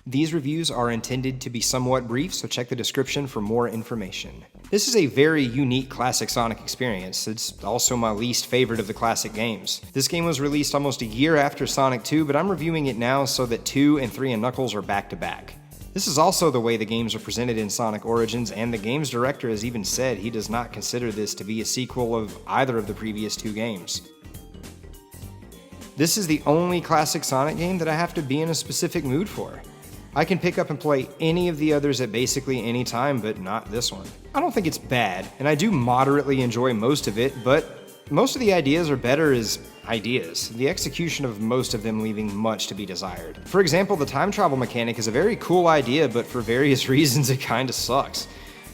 These reviews are intended to be somewhat brief, so check the description for more information. This is a very unique classic Sonic experience. It's also my least favorite of the classic games. This game was released almost a year after Sonic 2, but I'm reviewing it now so that 2 and 3 and Knuckles are back to back. This is also the way the games are presented in Sonic Origins, and the game's director has even said he does not consider this to be a sequel of either of the previous 2 games. This is the only classic Sonic game that I have to be in a specific mood for. I can pick up and play any of the others at basically any time, but not this one. I don't think it's bad, and I do moderately enjoy most of it, but most of the ideas are better as ideas, the execution of most of them leaving much to be desired. For example, the time travel mechanic is a very cool idea, but for various reasons it kinda sucks.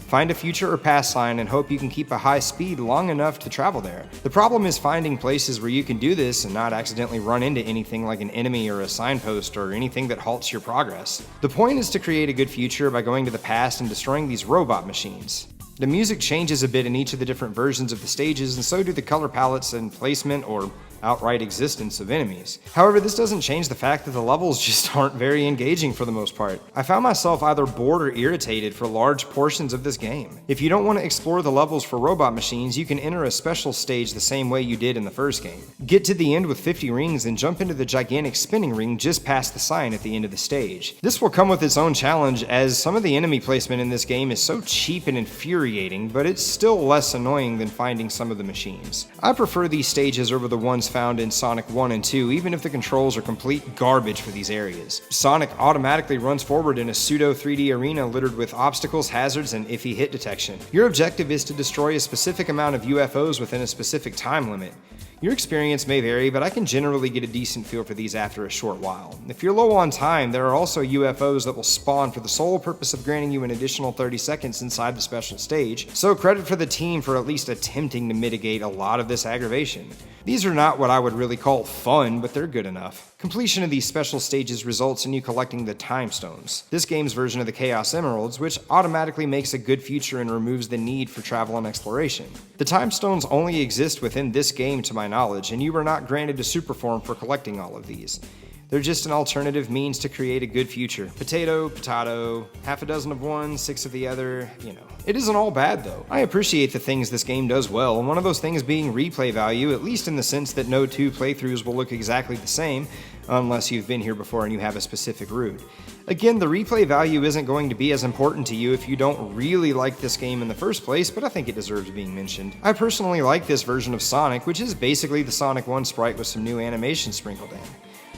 Find a future or past sign and hope you can keep a high speed long enough to travel there. The problem is finding places where you can do this and not accidentally run into anything like an enemy or a signpost or anything that halts your progress. The point is to create a good future by going to the past and destroying these robot machines. The music changes a bit in each of the different versions of the stages, and so do the color palettes and placement or outright existence of enemies. However, this doesn't change the fact that the levels just aren't very engaging for the most part. I found myself either bored or irritated for large portions of this game. If you don't want to explore the levels for robot machines, you can enter a special stage the same way you did in the first game. Get to the end with 50 rings and jump into the gigantic spinning ring just past the sign at the end of the stage. This will come with its own challenge, as some of the enemy placement in this game is so cheap and infuriating, but it's still less annoying than finding some of the machines. I prefer these stages over the ones found in Sonic 1 and 2, even if the controls are complete garbage for these areas. Sonic automatically runs forward in a pseudo 3D arena littered with obstacles, hazards, and iffy hit detection. Your objective is to destroy a specific amount of UFOs within a specific time limit. Your experience may vary, but I can generally get a decent feel for these after a short while. If you're low on time, there are also UFOs that will spawn for the sole purpose of granting you an additional 30 seconds inside the special stage, so credit for the team for at least attempting to mitigate a lot of this aggravation. These are not what I would really call fun, but they're good enough. Completion of these special stages results in you collecting the Time Stones, this game's version of the Chaos Emeralds, which automatically makes a good future and removes the need for travel and exploration. The Time Stones only exist within this game to my knowledge, and you are not granted a super form for collecting all of these. They're just an alternative means to create a good future. Potato, potato, half a dozen of one, 6 of the other, you know. It isn't all bad though. I appreciate the things this game does well, and one of those things being replay value, at least in the sense that no 2 playthroughs will look exactly the same, unless you've been here before and you have a specific route. Again, the replay value isn't going to be as important to you if you don't really like this game in the first place, but I think it deserves being mentioned. I personally like this version of Sonic, which is basically the Sonic 1 sprite with some new animation sprinkled in.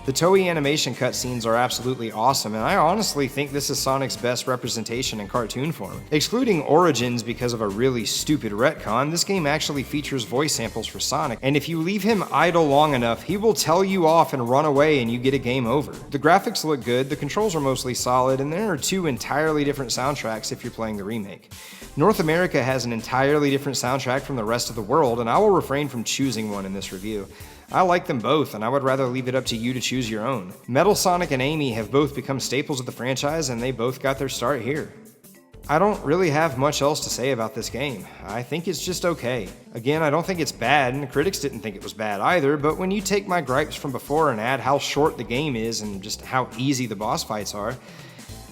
The Toei animation cutscenes are absolutely awesome, and I honestly think this is Sonic's best representation in cartoon form. Excluding Origins because of a really stupid retcon, this game actually features voice samples for Sonic, and if you leave him idle long enough, he will tell you off and run away and you get a game over. The graphics look good, the controls are mostly solid, and there are 2 entirely different soundtracks if you're playing the remake. North America has an entirely different soundtrack from the rest of the world, and I will refrain from choosing one in this review. I like them both, and I would rather leave it up to you to choose your own. Metal Sonic and Amy have both become staples of the franchise, and they both got their start here. I don't really have much else to say about this game. I think it's just okay. Again, I don't think it's bad, and the critics didn't think it was bad either, but when you take my gripes from before and add how short the game is and just how easy the boss fights are,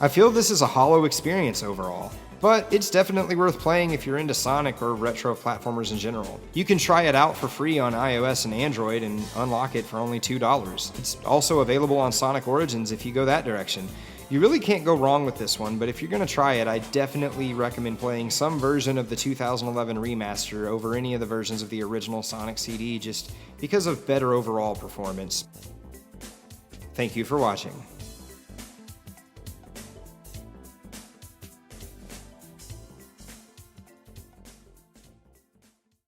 I feel this is a hollow experience overall. But it's definitely worth playing if you're into Sonic or retro platformers in general. You can try it out for free on iOS and Android and unlock it for only $2. It's also available on Sonic Origins if you go that direction. You really can't go wrong with this one, but if you're going to try it, I definitely recommend playing some version of the 2011 remaster over any of the versions of the original Sonic CD just because of better overall performance. Thank you for watching.